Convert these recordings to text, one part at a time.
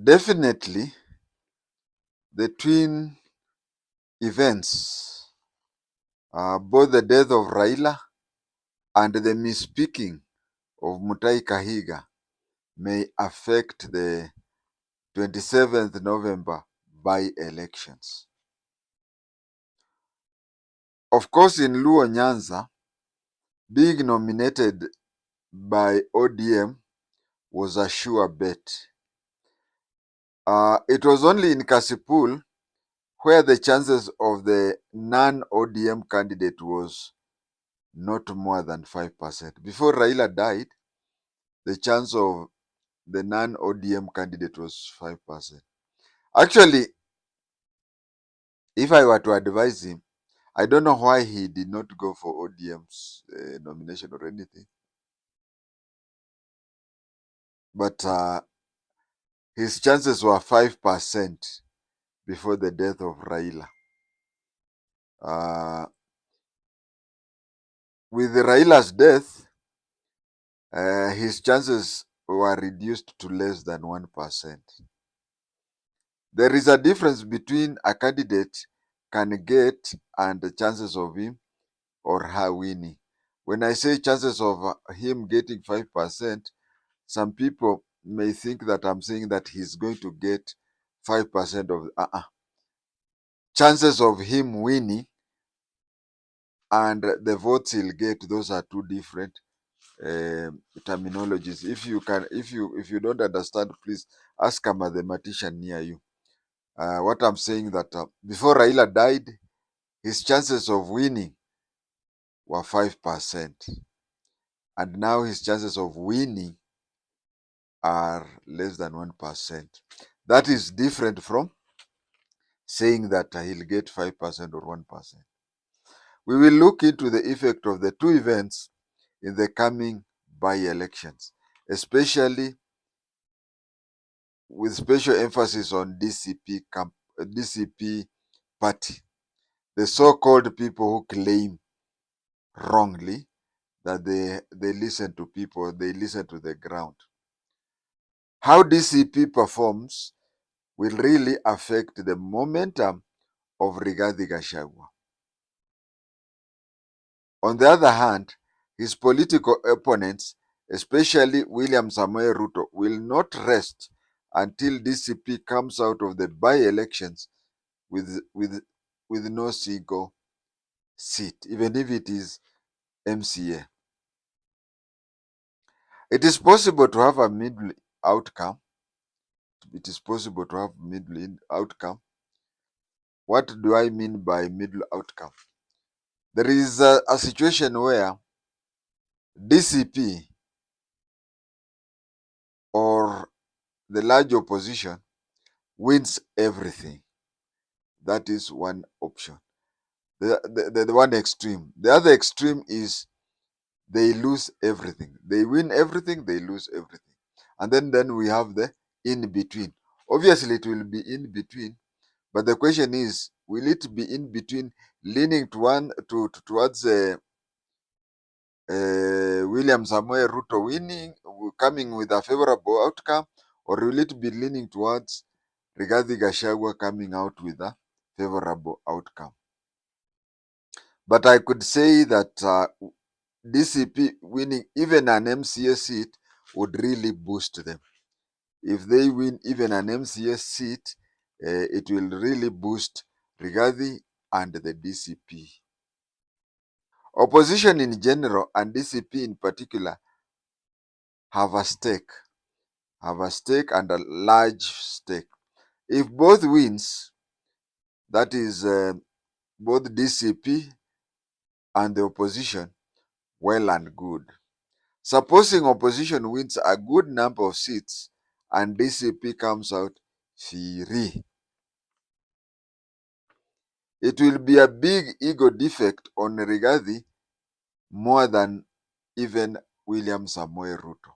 Definitely, the twin events, both the death of Raila and the misspeaking of Mutahi Kahiga, may affect the 27th November by-elections. Of course, in Luo Nyanza, being nominated by ODM was a sure bet. It was only in Kasipul where the chances of the non-ODM candidate was not more than 5%. Before Raila died, the chance of the non-ODM candidate was 5%. Actually, if I were to advise him, I don't know why he did not go for ODM's nomination or anything. But his chances were 5% before the death of Raila. With Raila's death, his chances were reduced to less than 1%. There is a difference between a candidate can get and the chances of him or her winning. When I say chances of him getting 5%, some people may think that I'm saying that he's going to get 5% of chances of him winning and the votes he'll get. Those are two different terminologies. If you don't understand, please ask a mathematician near you. What I'm saying that before Raila died, his chances of winning were 5%, and now his chances of winning are less than 1%. That is different from saying that he'll get 5% or 1%. We will look into the effect of the two events in the coming by-elections, especially with special emphasis on DCP party, the so-called people who claim wrongly that they listen to people, they listen to the ground. How DCP performs will really affect the momentum of Rigathi Gachagua. On the other hand, his political opponents, especially William Samoei Ruto, will not rest until DCP comes out of the by-elections with no single seat, even if it is MCA. It is possible to have a middle outcome. It is possible to have middle outcome. What do I mean by middle outcome? There is a situation where DCP or the large opposition wins everything. That is one option. The one extreme. The other extreme is they lose everything. They win everything, they lose everything. And then we have the in between. Obviously, it will be in between, but the question is, will it be in between, leaning towards William Samoei Ruto winning, coming with a favorable outcome, or will it be leaning towards Rigathi Gachagua coming out with a favorable outcome? But I could say that DCP winning even an MCA seat would really boost them. If they win even an MCA seat, it will really boost Rigathi and the DCP. Opposition in general and DCP in particular have a stake and a large stake. If both wins, that is both DCP and the opposition, well and good. Supposing opposition wins a good number of seats and DCP comes out free, it will be a big ego defect on Rigathi more than even William Samoei Ruto.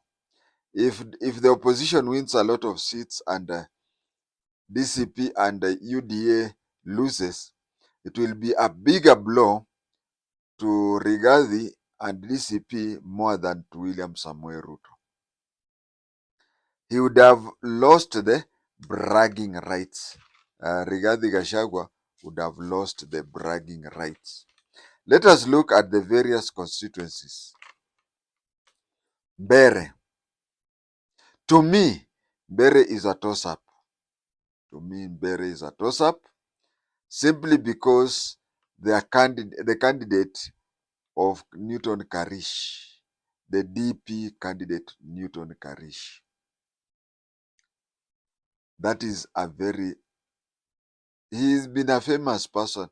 If the opposition wins a lot of seats and DCP and UDA loses, it will be a bigger blow to Rigathi and DCP more than to William Samoei Ruto. He would have lost the bragging rights. Rigathi Gachagua would have lost the bragging rights. Let us look at the various constituencies. Bere. To me, Bere is a toss-up. To me, Bere is a toss-up simply because the candidate of Newton Karish, the DP candidate Newton Karish, that is a very, he's been a famous person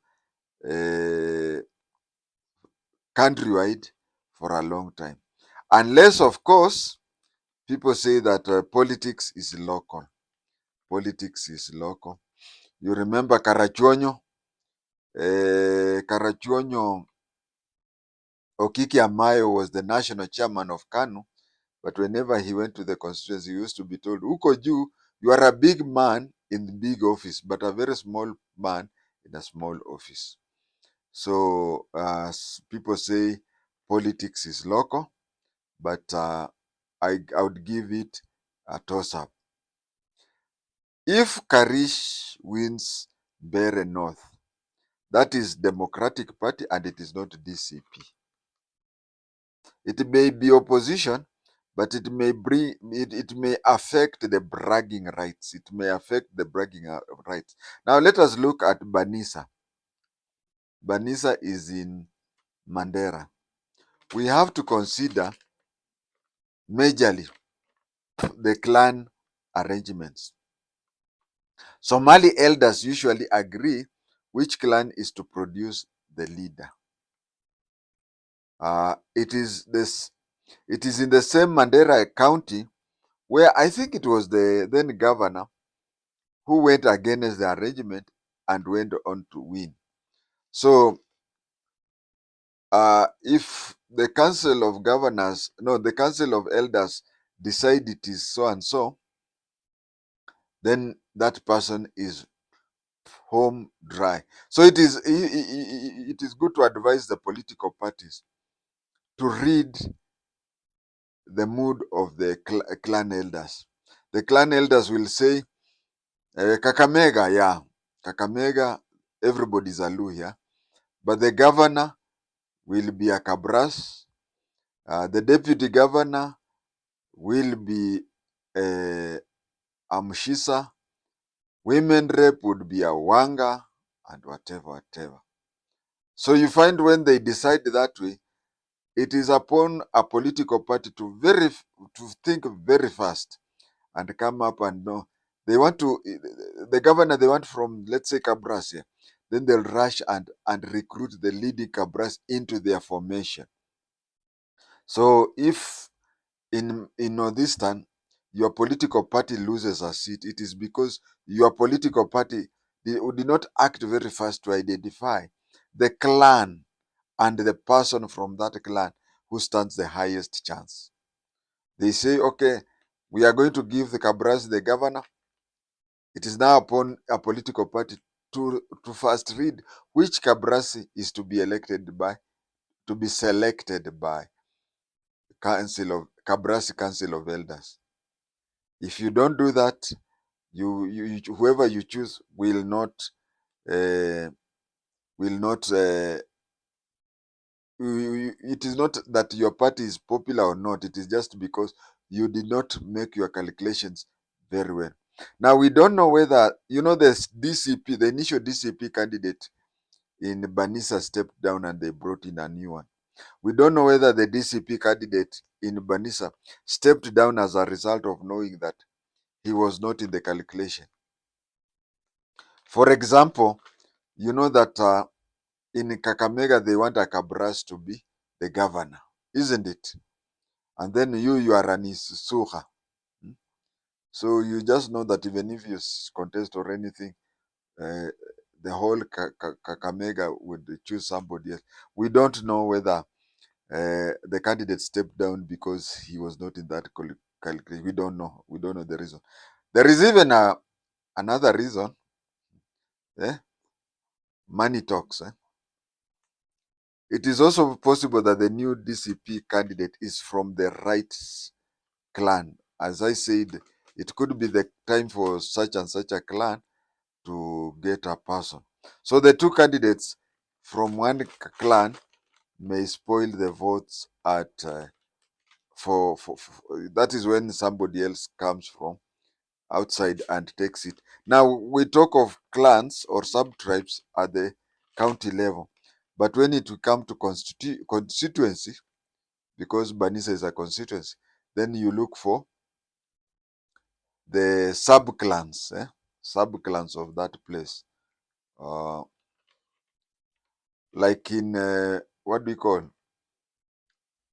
countrywide for a long time. Unless, of course, people say that politics is local. Politics is local. You remember Karachuonyo? Karachuonyo Okiki Amayo was the national chairman of KANU, but whenever he went to the constituency, he used to be told, Uko Ju, you are a big man in the big office, but a very small man in a small office. So people say politics is local, but I would give it a toss-up. If Karish wins Ber North, that is Democratic Party and it is not DCP. It may be opposition, but it may affect the bragging rights. It may affect the bragging rights. Now let us look at Banisa. Banisa is in Mandera. We have to consider majorly the clan arrangements. Somali elders usually agree which clan is to produce the leader. It is in the same Mandera County where I think it was the then governor who went against the arrangement and went on to win. So if the council of governors, no, the council of elders decide it is so and so, then that person is home dry. So it is good to advise the political parties to read the mood of the clan elders. The clan elders will say, Kakamega, yeah, Kakamega, everybody's a Lu here, but the governor will be a Kabras, the deputy governor will be a Mshisa, women rep would be a Wanga, and whatever. So you find when they decide that way, it is upon a political party to think very fast and come up and know they want to the governor they want from, let's say, Kabras here. Then they'll rush and recruit the leading Kabras into their formation. So if in Northeastern your political party loses a seat, it is because your political party did not act very fast to identify the clan and the person from that clan who stands the highest chance. They say, okay, we are going to give the Kabras the governor. It is now upon a political party to first read which Kabrasi is to be selected by Kabrasi Council of Elders. If you don't do that, whoever you choose will not uh, it is not that your party is popular or not. It is just because you did not make your calculations very well. Now we don't know whether the initial DCP candidate in Banisa stepped down and they brought in a new one. We don't know whether the DCP candidate in Banisa stepped down as a result of knowing that he was not in the calculation. For example, you know that in Kakamega they want a Kabras to be the governor, isn't it? And then you are an Isuha. So you just know that even if you contest or anything, uh, the whole Kakamega would choose somebody else. We don't know whether the candidate stepped down because he was not in that calculation. We don't know. We don't know the reason. There is even another reason. Money talks. It is also possible that the new DCP candidate is from the rights clan. As I said, It could be the time for such and such a clan to get a person. So the two candidates from one clan may spoil the votes at that is when somebody else comes from outside and takes it. Now we talk of clans or sub-tribes at the county level, but when it will come to constituency, because Banisa is a constituency, then you look for the sub-clans, sub-clans of that place. Uh, like in, what do you call,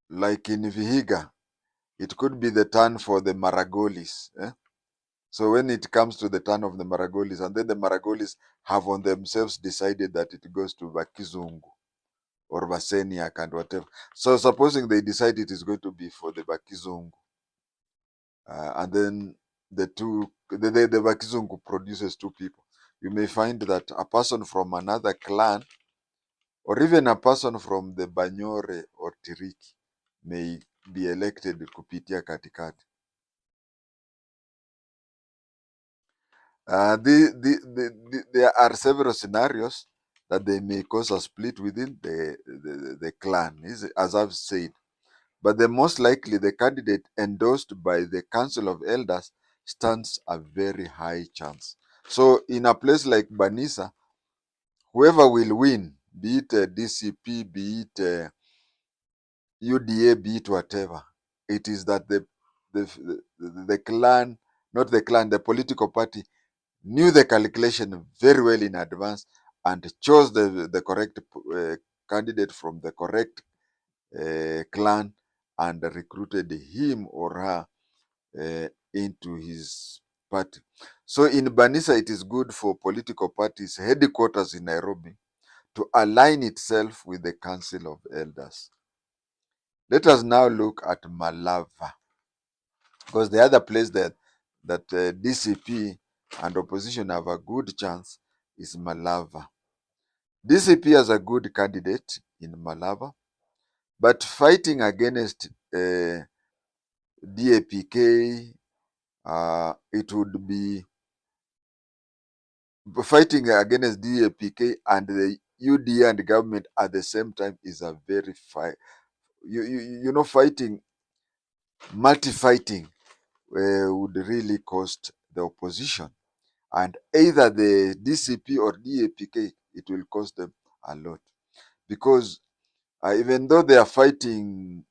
like in Vihiga, it could be the turn for the Maragolis. So when it comes to the turn of the Maragolis, and then the Maragolis have on themselves decided that it goes to Bakizungu or Vaseniak and whatever. So supposing they decide it is going to be for the Bakizungu, and then the Bakizungu produces two people, you may find that a person from another clan or even a person from the Banyore or Tiriki may be elected kupitia katikati. There are several scenarios that they may cause a split within the clan, as I've said. But the most likely, the candidate endorsed by the Council of Elders stands a very high chance. So in a place like Banisa, whoever will win, be it DCP, be it UDA, be it whatever, it is that the clan, not the clan, the political party knew the calculation very well in advance and chose the correct candidate from the correct clan and recruited him or her into his party. So in Banisa, it is good for political parties headquarters in Nairobi to align itself with the Council of Elders. Let us now look at Malava, because the other place that DCP and opposition have a good chance is Malava. DCP has a good candidate in Malava, but fighting against DAPK, it would be fighting against DAPK and the UDA and government at the same time is a very fight. Fighting, multi-fighting would really cost the opposition. And either the DCP or DAPK, it will cost them a lot. Because even though they are fighting,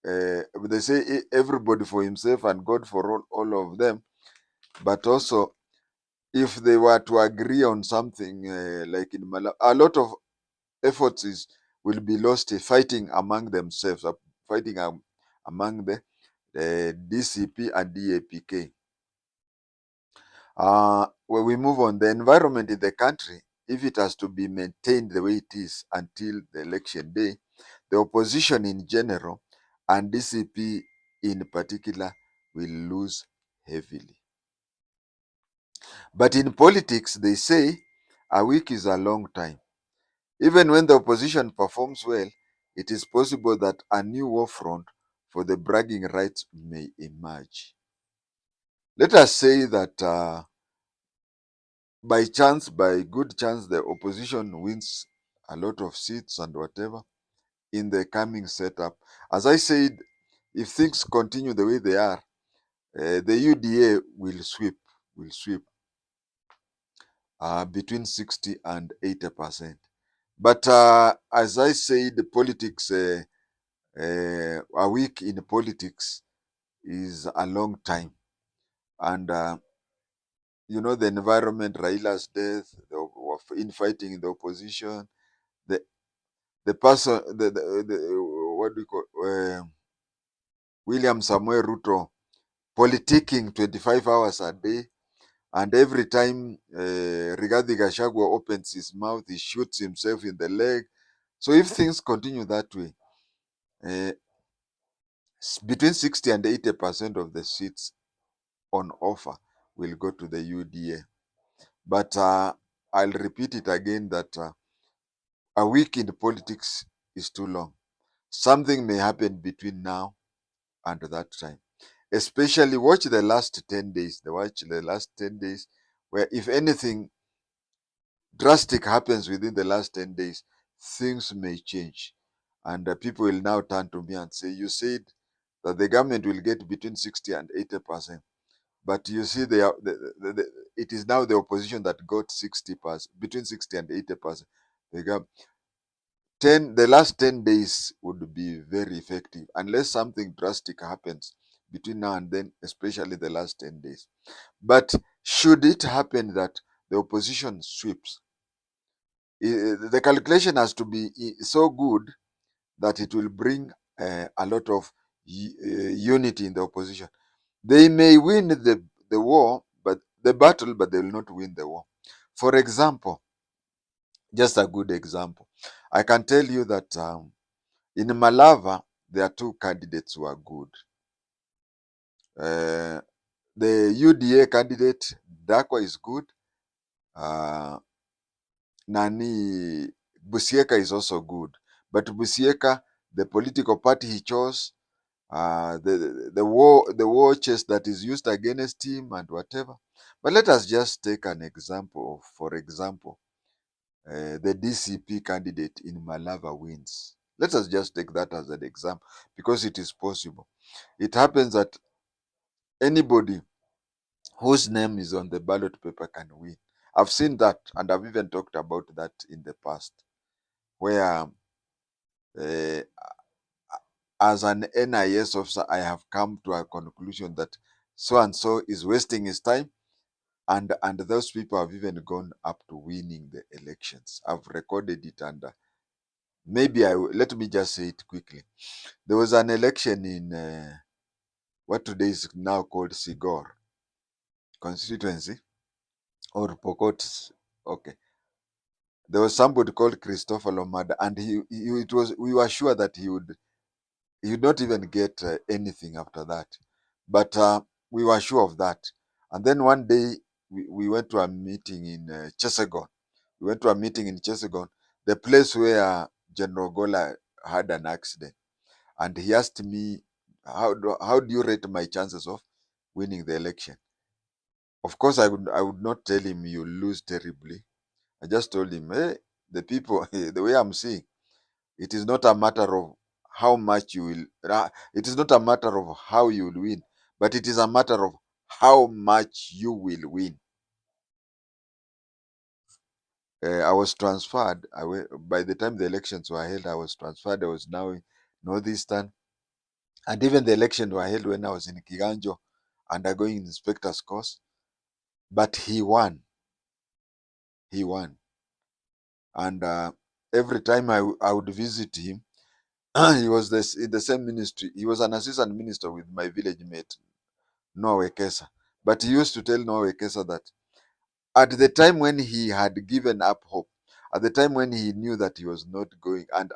they say everybody for himself and God for all of them, but also if they were to agree on something like in Malawi, a lot of efforts will be lost fighting among themselves, fighting among the DCP and DAPK. When we move on, the environment in the country, if it has to be maintained the way it is until the election day, the opposition in general and DCP in particular will lose heavily. But in politics, they say a week is a long time. Even when the opposition performs well, it is possible that a new war front for the bragging rights may emerge. Let us say that by good chance, the opposition wins a lot of seats and whatever in the coming setup. As I said, if things continue the way they are, the UDA will sweep between 60 and 80%. But as I said, politics, a week in politics is a long time. And, the environment, Raila's death, of infighting in the opposition, the person, what do you call, William Samuel Ruto, politicking 25 hours a day, and every time Rigathi Gachagua opens his mouth, he shoots himself in the leg. So if things continue that way, uh, between 60 and 80% of the seats on offer will go to the UDA. But I'll repeat it again that a week in politics is too long. Something may happen between now and that time. especially watch the last 10 days. Watch the last 10 days, where if anything drastic happens within the last 10 days, things may change. And people will now turn to me and say, you said that the government will get between 60 and 80%. But you see, it is now the opposition that got 60%, between 60 and 80%. The, the last 10 days would be very effective unless something drastic happens between now and then, especially the last 10 days. But should it happen that the opposition sweeps, the calculation has to be so good that it will bring a lot of unity in the opposition. They may win the war, but the battle, but they will not win the war. For example, just a good example, I can tell you that in Malava, there are two candidates who are good. The UDA candidate, Dakwa, is good. Busieka is also good. But Busieka, the political party he chose, the war chest that is used against him and whatever. But let us just take an example of, for example, the DCP candidate in Malava wins. Let us just take that as an example because it is possible. It happens that anybody whose name is on the ballot paper can win. I've seen that, and I've even talked about that in the past, where uh, as an NIS officer, I have come to a conclusion that so and so is wasting his time, and those people have even gone up to winning the elections. I've recorded it, and let me just say it quickly. There was an election in what today is now called Sigor constituency or Pokot. Okay, there was somebody called Christopher Lomada, and we were sure that he would not even get anything after that, but we were sure of that. And then one day we went to a meeting in Chesagon. We went to a meeting in Chesagon, the place where General Gola had an accident, and he asked me, how do you rate my chances of winning the election? Of course, I would not tell him you lose terribly. I just told him, hey, the people, the way I'm seeing, it is not a matter of how much you will, it is not a matter of how you will win, but it is a matter of how much you will win. I was transferred. By the time the elections were held, I was transferred. I was now in Northeastern. And even the elections were held when I was in Kiganjo undergoing inspector's course. But he won. He won. And every time I would visit him, he was in the same ministry. He was an assistant minister with my village mate, Noah Wekesa. But he used to tell Noah Wekesa that at the time when he had given up hope, at the time when he knew that he was not going, and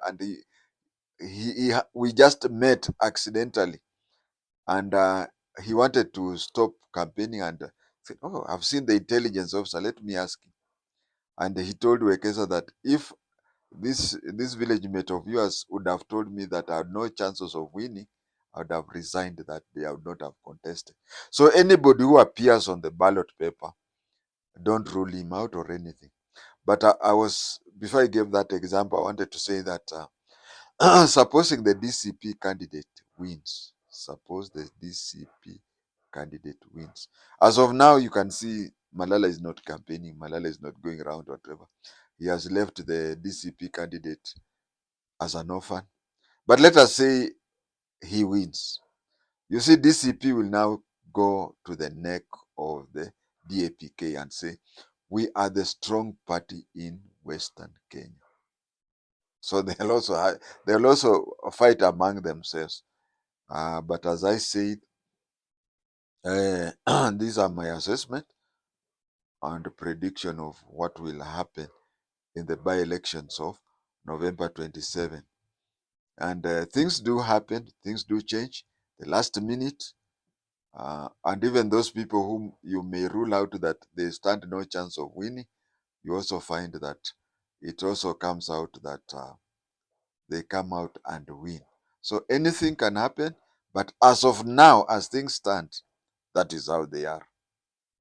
we just met accidentally, and he wanted to stop campaigning and said, "Oh, I've seen the intelligence officer. Let me ask him." And he told Wekesa that if this village mate of yours would have told me that I had no chances of winning, I would have resigned that day. I would not have contested. So anybody who appears on the ballot paper, don't rule him out or anything. But before I gave that example, I wanted to say that supposing the DCP candidate wins, suppose the DCP candidate wins. As of now, you can see Malala is not campaigning, Malala is not going around, whatever. He has left the DCP candidate as an orphan. But let us say he wins. You see, DCP will now go to the neck of the DAPK and say, we are the strong party in Western Kenya. So they'll also fight among themselves. But as I said, these are my assessment and prediction of what will happen in the by-elections of November 27. And things do happen, things do change. The last minute, and even those people whom you may rule out that they stand no chance of winning, you also find that it also comes out that they come out and win. So anything can happen, But as of now, as things stand, that is how they are.